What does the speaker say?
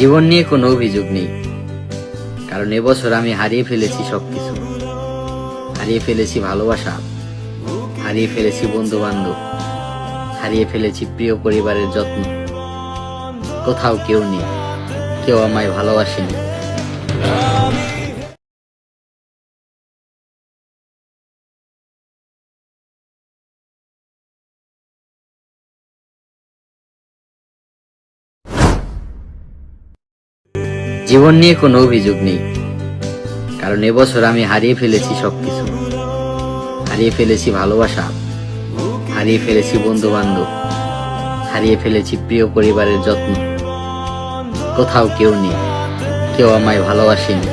জীবন নিয়ে কোনো অভিযোগ নেই, কারণ এবছর আমি হারিয়ে ফেলেছি সবকিছু। হারিয়ে ফেলেছি ভালোবাসা, হারিয়ে ফেলেছি বন্ধু বান্ধব, হারিয়ে ফেলেছি প্রিয় পরিবারের যত্ন। কোথাও কেউ নেই, কেউ আমায় ভালোবাসেনি। জীবন নিয়ে কোনো অভিযোগ নেই, কারণ এবছর আমি হারিয়ে ফেলেছি সবকিছু। হারিয়ে ফেলেছি ভালোবাসা, হারিয়ে ফেলেছি বন্ধু বান্ধব, হারিয়ে ফেলেছি প্রিয় পরিবারের যত্ন। কোথাও কেউ নেই, কেউ আমায় ভালোবাসেনি।